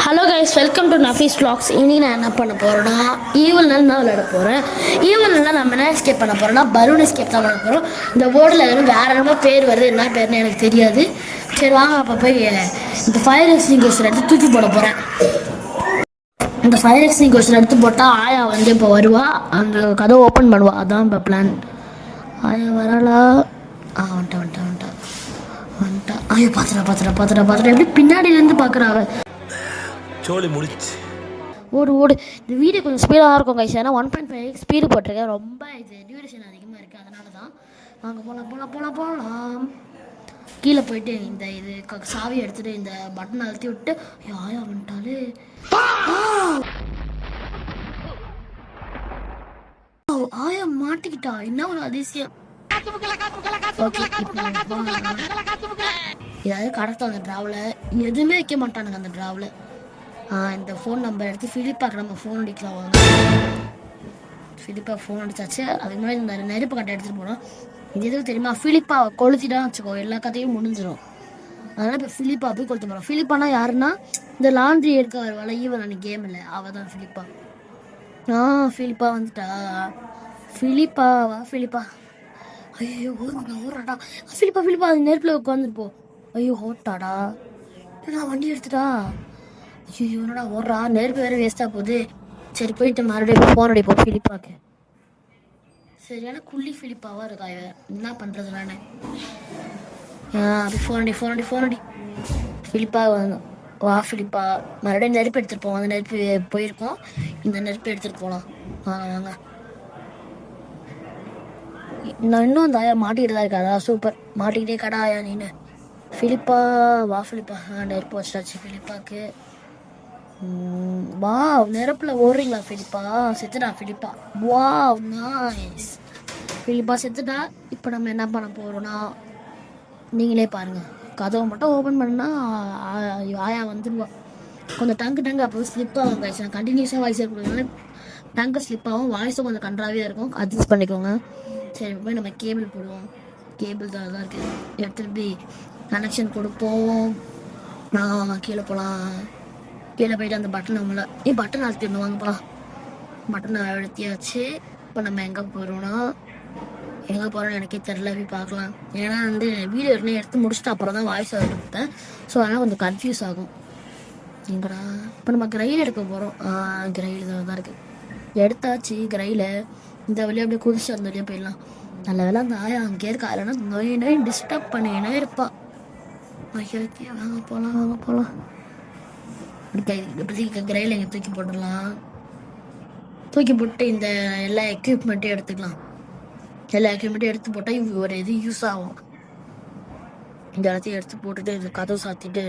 Hello guys, welcome to Nafees vlogs. இன்றைக்கி நான் என்ன பண்ண போகிறேன்னா ஈவல் நாள் நான் விளையாட போகிறேன். ஈவல் நாள் நம்ம என்ன எஸ்கேப் பண்ண போகிறோம்னா பலூன் எஸ்கேப் தான் பண்ண போகிறோம். இந்த போர்டில் எதுவும் வேறு என்னமோ பேர் வருது, என்ன பேர்னு எனக்கு தெரியாது. சரி வாங்க அப்போ போய் இந்த ஃபயர் எக்ஸ்டிங்யூஷர் எடுத்து தூக்கி போட போகிறேன். இந்த ஃபயர் எக்ஸ்டிங்யூஷர் எடுத்து போட்டால் ஆயா வந்து இப்போ வருவா, அந்த கதவை ஓப்பன் பண்ணுவா. அதான் இப்போ பிளான். ஆயா வரலா? வந்துட்டா. ஐயோ பாத்துறா எப்படி பின்னாடியிலேருந்து பார்க்குறாங்க. சோலி முடிச்சு ஓடு. இந்த வீடியோ கொஞ்சம் ஸ்பீடாக இருக்கும் கைஸ். ஏன்னா 1.5 ஸ்பீடு போட்டிருக்கேன். ரொம்ப இது டியூரேஷன் அதிகமாக இருக்குது, அதனால தான். வாங்க போகலாம். கீழே போயிட்டு இந்த இது சாவி எடுத்துகிட்டு இந்த பட்டன் அழுத்தி விட்டு ஆயா வந்துட்டாலே. ஆயா மாட்டிக்கிட்டா, என்ன ஒரு அதிசயம். ஏதாவது கடத்த அந்த டிராவலை எதுவுமே வைக்க மாட்டானுங்க அந்த டிராவலை. இந்த ஃபோன் நம்பர் எடுத்து ஃபிலிப்பாக்கு நம்ம ஃபோன் அடிக்கலாம். வாங்க ஃபிலிப்பா ஃபோன் அடிச்சாச்சு. அதுக்கு முன்னாடி இந்த நெருப்பு கட்டை எடுத்துகிட்டு போனோம். இது எதுவும் தெரியுமா, ஃபிலிப்பா கொளுத்திட்டா வச்சுக்கோ, எல்லா கதையும் முடிஞ்சிடும். அதனால் இப்போ ஃபிலிப்பா போய் கொளுத்த போகிறோம். ஃபிலிப்பானா யாருன்னா இந்த லாண்ட்ரி எடுக்க வருவாள் ஈவன் அன்னைக்கு கேம் இல்லை, அவள் தான் ஃபிலிப்பா. ஃபிலிப்பா வந்துட்டா. ஃபிலிப்பா ஐயோ ஓடுறாடா. ஃபிலிப்பா அது நெருப்பில் உட்காந்துருப்போம். ஐயோ ஓட்டாடா, என்னடா வண்டி எடுத்துட்டா. ஐயோ என்னடா ஓடுறா, நெருப்பு வேறு வேஸ்ட்டாக போகுது. சரி போயிட்டு மறுபடியும் ஃபோன் அடிப்போம் ஃபிலிப்பாக்கு. சரியான குள்ளி ஃபிலிப்பாவாக இருக்கா இவ, என்ன பண்ணுறது நான். அப்படி ஃபோன் அடி ஃபிலிப்பா வா. ஃபிலிப்பா மறுபடியும் நெருப்பு எடுத்துகிட்டு போவோம். அந்த நெருப்பு போயிருக்கோம், இந்த நெருப்பு எடுத்துகிட்டு போகலாம். வாங்க நான் இன்னும் அந்த ஆயா மாட்டிக்கிட்டு தான் இருக்கா. அதான் சூப்பர், மாட்டிக்கிட்டே கடா ஆயா நீனு. ஃபிலிப்பா வா. ஃபிலிப்பா நெருப்பு வச்சாச்சு ஃபிலிப்பாக்கு. வா நெருப்பில் ஓடுறீங்களா ஃபிலிப்பா? செத்துடா ஃபிலிப்பா. வா நைஸ். ஃபிலிப்பா செத்துட்டா. இப்போ நம்ம என்ன பண்ண போகிறோம்னா நீங்களே பாருங்கள். கதவை மட்டும் ஓப்பன் பண்ணால் ஆயா வந்துடுவா. கொஞ்சம் டங்கு அப்போ ஸ்லிப் ஆகும் கைஸ். நான் கண்டினியூஸாக வாய்ஸ் கொடுக்கறதுனால டங்கு ஸ்லிப் ஆகும், வாய்ஸும் கொஞ்சம் கன்றாவே இருக்கும், அட்ஜஸ்ட் பண்ணிக்கோங்க. சரி போய் நம்ம கேபிள் போடுவோம். கேபிள் தான் இருக்குது, எடுத்துகிட்டு போய் கனெக்ஷன் கொடுப்போம். கீழே போகலாம். கீழே போயிட்டு அந்த பட்டன் நம்மள பட்டன் அழுத்திடணும். வாங்க போகலாம். பட்டனை அழுத்தியாச்சு. இப்போ நம்ம எங்கே போகிறோன்னா எனக்கே தெரில, போய் பார்க்கலாம். ஏன்னா வந்து வீடியோ எடுத்து முடிச்சுட்டு அப்புறம் தான் வாய்ஸ் ஆகிட்டு கொடுத்தேன். ஸோ அதனால் கொஞ்சம் கன்ஃபியூஸ் ஆகும். எங்கடா இப்போ நம்ம கிரைல் எடுக்க போகிறோம். கிரைல் தான் இருக்குது, எடுத்தாச்சு கிரையில். இந்த வழியாக அப்படியே குதிச்சு அந்த வழியாக போயிடலாம். நல்ல வேலை அந்த ஆயா அங்கே இருக்கா, இல்லைன்னா நோய் டிஸ்டர்ப் பண்ணினே இருப்பா. ஓகே வாங்க போகலாம். இப்போதைக்கு கிரையில் எங்கே தூக்கி போட்டுடலாம். தூக்கி போட்டு இந்த எல்லா எக்யூப்மெண்ட்டையும் எடுத்துக்கலாம். எல்லா எக்யூப்மெண்ட்டையும் எடுத்து போட்டால் ஒரு இது யூஸ் ஆகும். இந்த இடத்தையும் எடுத்து போட்டுட்டு இந்த கதவு சாத்திட்டு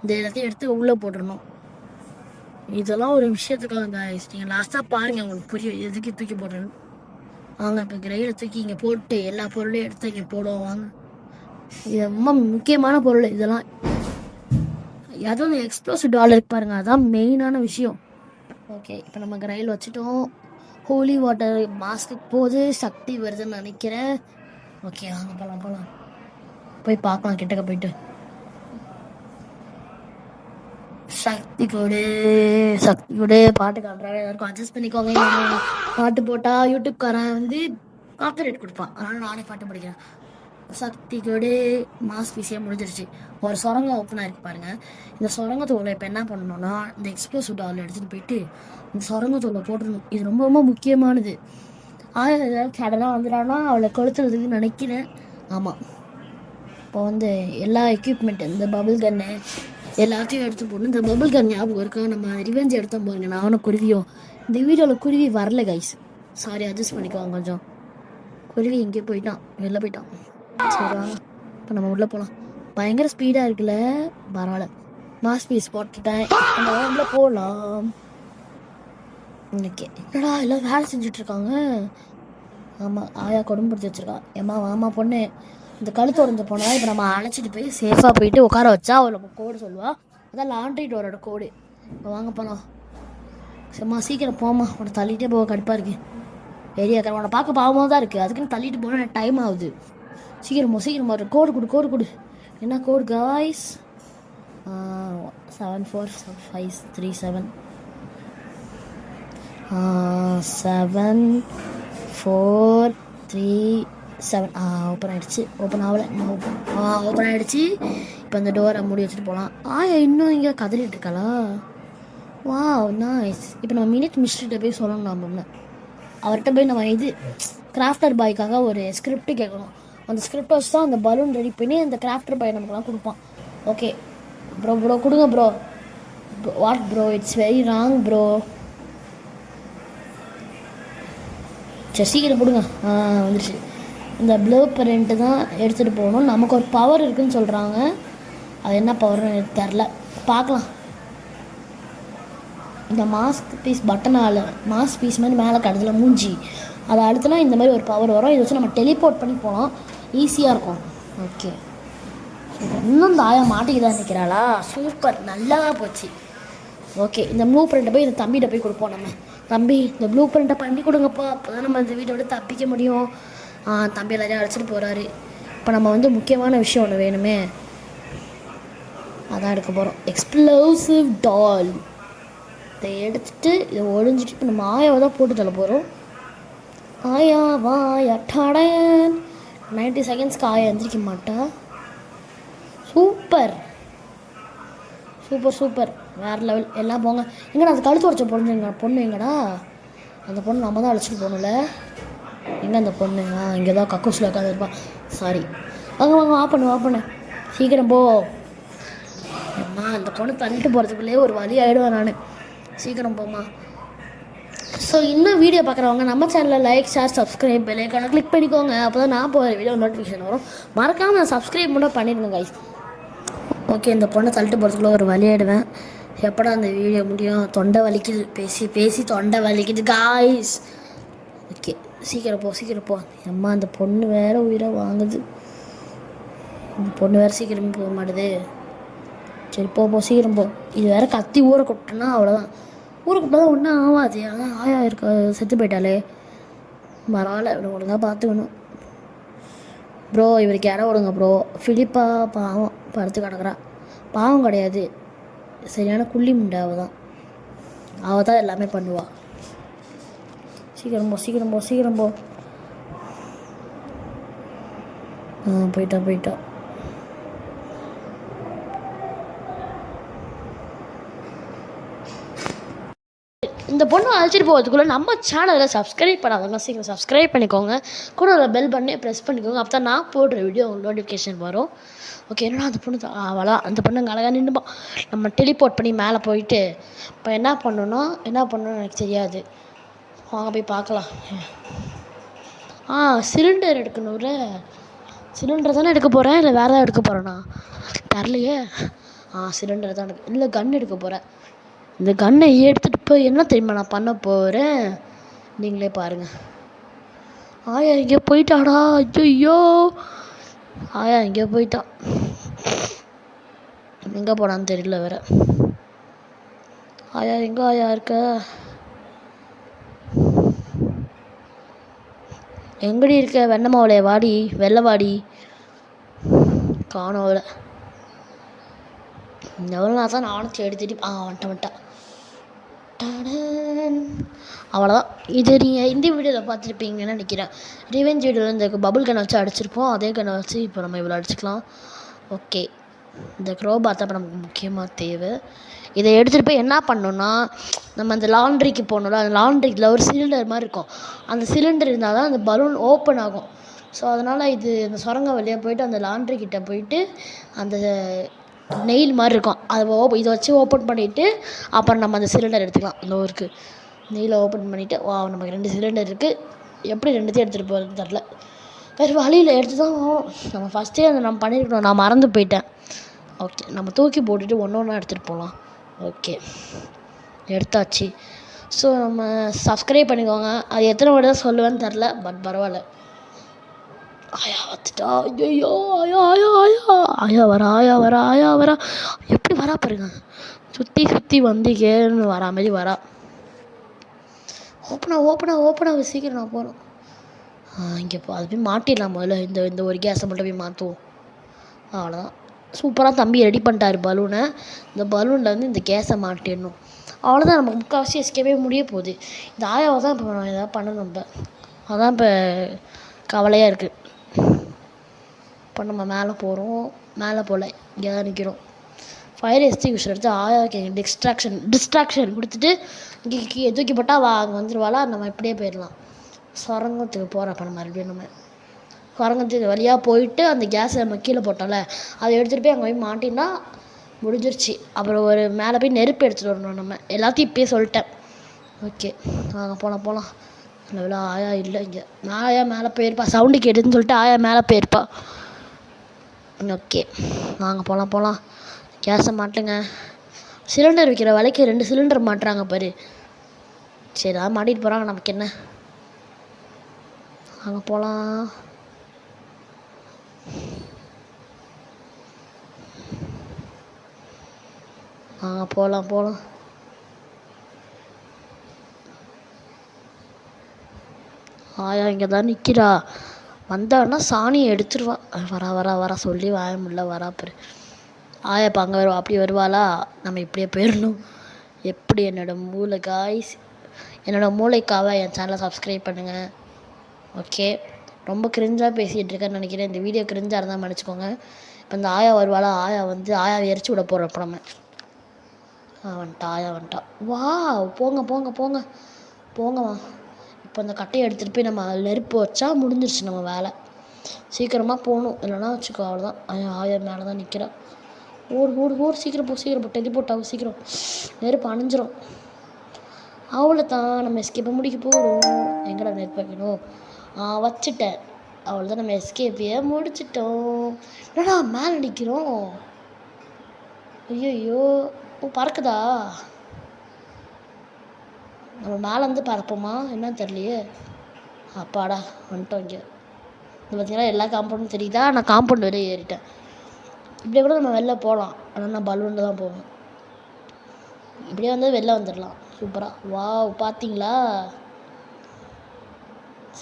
இந்த இடத்தையும் எடுத்து உள்ளே போட்டுடணும். இதெல்லாம் ஒரு விஷயத்துக்காக கைஸ், நீங்கள் லாஸ்ட்டாக பாருங்கள், உங்களுக்கு புரியும் எதுக்கு தூக்கி போடுறேன்னு. வாங்க இப்போ கிரையில் தூக்கி இங்கே போட்டு எல்லா பொருளையும் எடுத்து இங்கே போடுவோம். வாங்க, இது ரொம்ப முக்கியமான பொருள். இதெல்லாம் அதுவும் எக்ஸ்ப்ளோசிவ் டாலருக்கு பாருங்கள், அதுதான் மெயினான விஷயம். ஓகே இப்போ நம்ம கிரைல் வச்சுட்டோம். ஹோலி வாட்டர் மாஸ்க்கு போது சக்தி வருதுன்னு நினைக்கிறேன். ஓகே வாங்க போகலாம். போய் பார்க்கலாம் கிட்டக்க போயிட்டு. சக்தி கொடு பாட்டு காட்டுறாங்க. எல்லாருக்கும் அட்ஜஸ்ட் பண்ணிக்கோங்க. பாட்டு போட்டால் யூடியூப்காரன் வந்து காப்பிரைட் கொடுப்பான், அதனால் நானே பாட்டு படிக்கிறேன். சக்தி கொடு மாஸ் விஷயம் முடிஞ்சிருச்சு. ஒரு சுரங்கம் ஓப்பன் ஆகிருக்கு பாருங்கள். இந்த சுரங்கத்தூளை இப்போ என்ன பண்ணணும்னா இந்த எக்ஸ்ப்ளோசிவ் டால் எடுத்துகிட்டு போயிட்டு இந்த சுரங்கத்தூளை போட்டுடணும். இது ரொம்ப ரொம்ப முக்கியமானது. ஏதாவது சடனாக வந்துடான்னா அவளை கொளுத்துறதுக்கு நினைக்கிறேன். ஆமாம், இப்போ வந்து எல்லா எக்யூப்மெண்ட் இந்த பபிள் கன்னு எல்லாத்தையும் எடுத்து போடணும். இந்த பபிள் கன் ஞாபகம் இருக்கா, நம்ம ரிவெஞ்ச் எடுத்தோம் பாருங்க. நானும் குருவியும் இந்த வீடியோவில் குருவி வரல கைஸ், சாரி அட்ஜஸ்ட் பண்ணிக்குவாங்க கொஞ்சம். குருவி இங்கே வெளில போயிட்டான். சரிவா இப்போ நம்ம உள்ளே போகலாம். பயங்கர ஸ்பீடாக இருக்குல்ல, பரவாயில்ல. மாஸ் பீஸ் போட்டுட்டேன், நம்ம உள்ளே போகலாம். இன்னைக்கு என்னடா எல்லாம் வேலை செஞ்சிட்ருக்காங்க. ஆமாம், ஆயா கொடும்படுத்தி வச்சுருக்கா. வாமா பொண்ணு, இந்த கழுத்து உடஞ்ச போனால் இப்போ நம்ம அழைச்சிட்டு போய் சேஃபாக போயிட்டு உட்கார வச்சா அவள் நம்ம கோடு சொல்லுவாள். அதான் லாண்ட்ரி டோரோட கோடு. இப்போ வாங்க போகலாம். சரிம்மா சீக்கிரம் போமா, உன்னை தள்ளிகிட்டே போக கடுப்பாக இருக்குது. ஏரியா உன்னை பார்க்க பாவமாக தான் இருக்குது, அதுக்குன்னு தள்ளிட்டு போனால் எனக்கு டைம் ஆகுது. சீக்கிரமா கோடு கொடு. என்ன கோடு காய்ஸ்? 7457 7437 ஓப்பன் ஆகிடுச்சு. ஓப்பன் ஆகலை, இன்னும் ஓப்பன் ஆகிடுச்சு. இப்போ இந்த டோரை மூடி வச்சுட்டு போகலாம். இன்னும் இங்கே கதறிட்டு இருக்காளா? நைஸ். இப்போ நம்ம மிஸ்டர்கிட்ட போய் சொல்லணும். நம்ம அவர்கிட்ட போய் நம்ம கிராஃப்டர் பாய்க்காக ஒரு ஸ்கிரிப்ட் கேட்கணும். அந்த ஸ்கிரிப்ட் வச்சு தான் அந்த பலூன் ரெடி பண்ணி அந்த கிராஃப்டர் பாய் நமக்குலாம் கொடுப்பான். ஓகே ப்ரோ கொடுங்க bro. What bro, it's very wrong bro. சரி சீக்கிரம் கொடுங்க. வந்துடுச்சு. இந்த ப்ளூ பிரிண்ட்டு தான் எடுத்துகிட்டு போகணும். நமக்கு ஒரு பவர் இருக்குதுன்னு சொல்கிறாங்க. அது என்ன பவர்னு எனக்கு தெரில, பார்க்கலாம். இந்த மாஸ்க் பீஸ் பட்டனால் மாஸ்க் பீஸ் மாதிரி மேலே கடத்தில் மூஞ்சி அதை அழுத்தினா இந்த மாதிரி ஒரு பவர் வரும். இதை வச்சு நம்ம டெலிபோர்ட் பண்ணி போகலாம், ஈஸியாக இருக்கும். ஓகே, இன்னும் இந்த ஆயா மாட்டிக்கிதான் நிற்கிறாளா? சூப்பர், நல்லா போச்சு. ஓகே, இந்த ப்ளூ பிரிண்ட்டை போய் இந்த தம்பிகிட்ட போய் கொடுப்போம். நம்ம தம்பி இந்த ப்ளூ பிரிண்ட்டை பண்ணி கொடுங்கப்பா, அப்போ தான் நம்ம இந்த வீட்டை விட தப்பிக்க முடியும். தம்பி எல்லாரையும் அழைச்சிட்டு போகிறாரு. இப்போ நம்ம முக்கியமான விஷயம் ஒன்று வேணுமே, அதான் எடுக்க போகிறோம். எக்ஸ்ப்ளோசிவ் டால். இதை எடுத்துட்டு இதை ஒழிஞ்சிட்டு இப்போ நம்ம ஆயாவை தான் போட்டு தள்ள போகிறோம். வாயா டடன். 90 செகண்ட்ஸ்க்கு ஆயா எந்திரிக்க மாட்டா. சூப்பர் சூப்பர் சூப்பர், வேறு லெவல். எல்லாம் போங்க. எங்கடா அது கழுத்து உடச்ச பொண்ணு எங்கடா? அந்த பொண்ணு நம்ம தான் அழைச்சிட்டு போகணும்ல. எங்கே அந்த பொண்ணு? இங்கே தான் கக்கூஸில் உட்காந்துருப்பா. சாரி, வாங்க வா பண்ணு சீக்கிரம் போ. அம்மா, அந்த பொண்ணு தள்ளிட்டு போகிறதுக்குள்ளே ஒரு வழி ஆகிடுவேன் நான். சீக்கிரம் போம்மா. ஸோ இன்னும் வீடியோ பார்க்குறவங்க நம்ம சேனலில் லைக், ஷேர், சப்ஸ்கிரைப், பெல் ஐகானை கிளிக் பண்ணிக்கோங்க. அப்போ தான் நான் போகிற வீடியோ நோட்டிஃபிகேஷன் வரும். மறக்காமல் சப்ஸ்கிரைப் மட்டும் பண்ணிடுங்க கைஸ். ஓகே, இந்த பொண்ணை தள்ளிட்டு போகிறதுக்குள்ள ஒரு வழி ஆகிடுவேன். எப்படா அந்த வீடியோ முடியும்? தொண்டை வலிக்குது, பேசி தொண்டை வலிக்குது காய்ஸ். ஓகே, சீக்கிரம் போ. அம்மா, அந்த பொண்ணு வேறு உயிரை வாங்குது. இந்த பொண்ணு வேறு சீக்கிரம் போக மாட்டுது. சரி போ சீக்கிரம் போ. இது வேறு கத்தி ஊரை கொட்டினா அவ்வளோதான். ஊரை கொட்டினா தான் ஒன்றும் ஆகாது. அதான் ஆயா இருக்க செத்து போயிட்டாலே. பரவாயில்ல, ஒழுங்காக பார்த்துக்கணும். ப்ரோ இவருக்கு இடம் விடுங்க ப்ரோ. ஃபிலிப்பா பாவம் படுத்து கிடக்குறா. பாவம் கிடையாது, சரியான குள்ளி முண்டை. அவள் தான் எல்லாமே பண்ணுவாள். சீக்கிரம் போ. போயிட்டா. இந்த பொண்ணு அழைச்சிட்டு போகிறதுக்குள்ளே நம்ம சேனலில் சப்ஸ்கிரைப் பண்ணாதவங்க சீக்கிரம் சப்ஸ்கிரைப் பண்ணிக்கோங்க. கூட ஒரு பெல் பண்ணி ப்ரெஸ் பண்ணிக்கோங்க. அப்போ தான் நான் போடுற வீடியோ உங்களுக்கு நோட்டிஃபிகேஷன் வரும். ஓகே, என்னடா அந்த பொண்ணு அவளா? அந்த பொண்ணு அங்கே அழகாக நின்றுப்பா. நம்ம டெலிபோர்ட் பண்ணி மேலே போயிட்டு இப்போ என்ன பண்ணணும் எனக்கு தெரியாது. வாங்க போய் பார்க்கலாம். சிலிண்டர் எடுக்கணும்ல. சிலிண்டர் தானே எடுக்க போகிறேன், இல்லை வேறு ஏதாவது எடுக்க போகிறேண்ணா தரலையே. சிலிண்டர் தான் இல்லை கன் எடுக்க போகிறேன். இந்த கன்னை எடுத்துகிட்டு போய் என்ன தெரியுமா நான் பண்ண போகிறேன், நீங்களே பாருங்கள். ஆயா இங்கே போயிட்டாடா. ஐயோ, ஆயா இங்கே போயிட்டா. எங்கே போனான்னு தெரியல வேற. ஆயா இருக்க? எங்கடி இருக்க? வெண்ணமாவளே வாடி, வெள்ளைவாடி. காணோல. எவ்வளோ நான் தான் நானும் தேடி வந்துட்டேன். அவ்வளோதான். இது நீங்கள் இந்த வீடியோவில் பார்த்துருப்பீங்கன்னு நினைக்கிறேன். ரிவெஞ்ச் வீடியோவில் இந்த பபுள் கன்னை வச்சு அடிச்சிருப்போம். அதே கன்னை வச்சு இப்போ நம்ம இவ்வளோ அடிச்சுக்கலாம். ஓகே, இந்த க்ரோபார் தான் இப்போ நமக்கு முக்கியமாக தேவை. இதை எடுத்துகிட்டு போய் என்ன பண்ணணுன்னா, நம்ம அந்த லாண்ட்ரிக்கு போகணும்ல, அந்த லாண்ட்ரிக்கில் ஒரு சிலிண்டர் மாதிரி இருக்கும். அந்த சிலிண்டர் இருந்தால் தான் அந்த பலூன் ஓப்பன் ஆகும். ஸோ அதனால் இந்த சுரங்க வழியாக போயிட்டு அந்த லாண்ட்ரிக்கிட்ட போயிட்டு அந்த நெயில் மாதிரி இருக்கும், அதை இதை வச்சு ஓப்பன் பண்ணிவிட்டு அப்புறம் நம்ம அந்த சிலிண்டர் எடுத்துக்கலாம். இந்த ஊருக்கு நெயிலை ஓப்பன் பண்ணிவிட்டு நமக்கு 2 சிலிண்டர் இருக்குது. எப்படி 2த்தையும் எடுத்துகிட்டு போகிறது தெரில. வேறு வழியில் எடுத்து தான் நம்ம ஃபஸ்ட்டே நம்ம பண்ணியிருக்கணும். நான் மறந்து போயிட்டேன். ஓகே, நம்ம தூக்கி போட்டுட்டு ஒன்று எடுத்துகிட்டு போகலாம். ஓகே, எடுத்தாச்சு. ஸோ நம்ம சப்ஸ்கிரைப் பண்ணிக்கோங்க. அது எத்தனை வாட்டி தான் சொல்லுவேன்னு தெரில, பட் பரவாயில்ல. ஆயா வந்துட்டா. ஐயோ, ஆயா வரா. எப்படி வரா பாருங்க, சுற்றி வந்தீங்கன்னு வரா மாதிரி வரா. ஓப்பனா சீக்கிரம் நான் போகணும். இங்கே அது போய் மாட்டிடலாம் முதல்ல. இந்த ஒரு கேஸை மட்டும் போய் மாற்றுவோம். அவ்வளோதான். சூப்பராக தம்பி ரெடி பண்ணிட்டாரு பலூனை. இந்த பலூனில் வந்து இந்த கேஸை மாட்டிடணும். அவ்வளோதான், நம்ம முக்கால்வாசி எஸ்கேப்பே முடிய போகுது. இந்த ஆயாவை தான் இப்போ நம்ம எதாவது பண்ணணும். இப்போ அதான் இப்போ கவலையாக இருக்குது. இப்போ நம்ம மேலே போகிறோம், மேலே போகல, இங்கே தான் நிற்கிறோம். ஃபயர் எக்ஸ்டிங்விஷர் எடுத்து ஆயாவுக்கு டிஸ்ட்ராக்ஷன் கொடுத்துட்டு இங்கே தூக்கி போட்டால் அங்கே வந்துடுவாளா, நம்ம இப்படியே போயிடலாம். சுரங்கத்துக்கு போகிறப்ப நம்ம மறுபடியும் நம்ம சுரங்கத்துக்கு வழியாக போயிட்டு அந்த கேஸை நம்ம கீழே போட்டோம்ல, அதை எடுத்துகிட்டு போய் அங்கே போய் மாட்டினா முடிஞ்சிருச்சு. அப்புறம் ஒரு மேலே போய் நெருப்பு எடுத்துகிட்டு வரணும். நம்ம எல்லாத்தையும் இப்போயே சொல்லிட்டேன். ஓகே வாங்க போகலாம். நல்ல ஆயா இல்லை இங்கே. ஆயா மேலே போயிருப்பா, சவுண்டு கேட்டுன்னு சொல்லிட்டு ஆயா மேலே போயிருப்பா. ஓகே வாங்க போகலாம். கேஸை மாட்டுங்க. சிலிண்டர் வைக்கிற விலைக்கு 2 சிலிண்டர் மாட்டுறாங்க பாரு. சரி அதான் மாட்டிட்டு போகிறாங்க, நமக்கு என்ன. வாங்க போகலாம். போகலாம். ஆயா இங்கே தான் நிற்கிறா. வந்தான்னா சாணியை எடுத்துருவா. வரா சொல்லி வாய முடியல, வராப்பாரு. ஆயா இப்போ அங்கே வருவா, அப்படி வருவாளா, நம்ம இப்படியே போயிடணும். எப்படி என்னோட மூளைக்காக என் சேனலை சப்ஸ்கிரைப் பண்ணுங்கள். ஓகே ரொம்ப கிரிஞ்சாக பேசிகிட்டு இருக்கேன்னு நினைக்கிறேன். இந்த வீடியோ கிரிஞ்சாக இருந்தால் மன்னிச்சிக்கோங்க. இப்போ இந்த ஆயா வருவாளா, ஆயாவை எரிச்சு விட போகிறப்ப நம்ம ஆயா வந்துட்டா. வா போங்கம்மா. இப்போ அந்த கட்டையை எடுத்துகிட்டு போய் நம்ம நெருப்பு வச்சா முடிஞ்சிருச்சு நம்ம வேலை. சீக்கிரமாக போகணும், இல்லைன்னா வச்சுக்கோ அவ்வளோதான். ஆயா மேலே தான் நிற்கிறா. ஓடு சீக்கிரம் போ டெலி போட்டாவும் சீக்கிரம், நெருப்பு அணைஞ்சிரும். அவ்வளோ தான், நம்ம எஸ்கேப்பை முடிக்க போகிறோம். எங்கடா நெருப்பு வைக்கணும், வச்சுட்டேன். அவ்வளோதான், நம்ம எஸ்கேப்பையே முடிச்சிட்டோம். என்னடா மேலே நிற்கிறோம். ஐயோ பறக்குதா, நம்ம மேலேருந்து பறப்போமா என்னன்னு தெரியலையே. அப்பாடா வந்துட்டோம். இங்கே பார்த்தீங்கன்னா எல்லா காம்பவுண்டும் தெரியுதா, நான் காம்பவுண்ட் வெளியே ஏறிட்டேன். இப்படியே கூட நம்ம வெளில போகலாம், ஆனால் நான் பலூனில் தான் போவேன். இப்படியே வந்து வெளில வந்துடலாம் சூப்பராக. வாவ் பார்த்தீங்களா,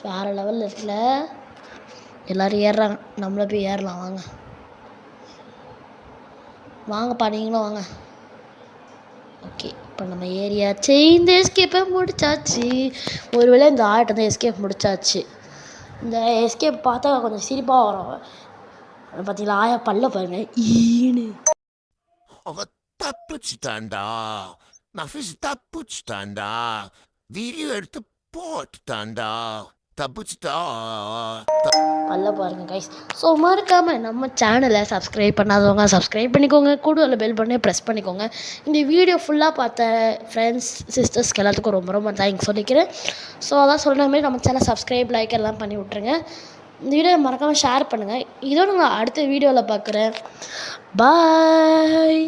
வேறு லெவலில் இருக்குல்ல. எல்லோரும் ஏறுறாங்க, நம்மள போய் ஏறலாம். வாங்கப்பா நீங்களும் வாங்க. ஓகே இப்போ நம்ம ஏரியாச்சு, இந்த எஸ்கேப்பை முடிச்சாச்சு. ஒருவேளை இந்த ஆட்டை தான் எஸ்கேப் முடிச்சாச்சு. இந்த எஸ்கேப் பார்த்தா கொஞ்சம் சிரிப்பாக வரும். பார்த்தீங்களா ஆயா பல்ல பாருங்க, ஈனு. தப்பிச்சுட்டான்டா, நஃபீஸ் தப்பிச்சுட்டான்டா, வீடியோ எடுத்து போட்டுட்டான்டா, தப்பிச்சுட்டா. பல்ல பாருங்க கைஸ். ஸோ மறக்காமல் நம்ம சேனலை சப்ஸ்கிரைப் பண்ணாதவங்க சப்ஸ்கிரைப் பண்ணிக்கோங்க, கூட பெல் பண்ணி ப்ரெஸ் பண்ணிக்கோங்க. இந்த வீடியோ ஃபுல்லாக பார்த்த ஃப்ரெண்ட்ஸ் சிஸ்டர்ஸ்க்கு எல்லாத்துக்கும் ரொம்ப தேங்க்ஸ் சொல்லிக்கிறேன். ஸோ அதான் சொல்கிற மாதிரி நம்ம சேனல் சப்ஸ்கிரைப் லைக் எல்லாம் பண்ணி விட்ருங்க. இந்த வீடியோ மறக்காமல் ஷேர் பண்ணுங்கள். இதோட நான் அடுத்த வீடியோவில் பார்க்குறேன். பாய்.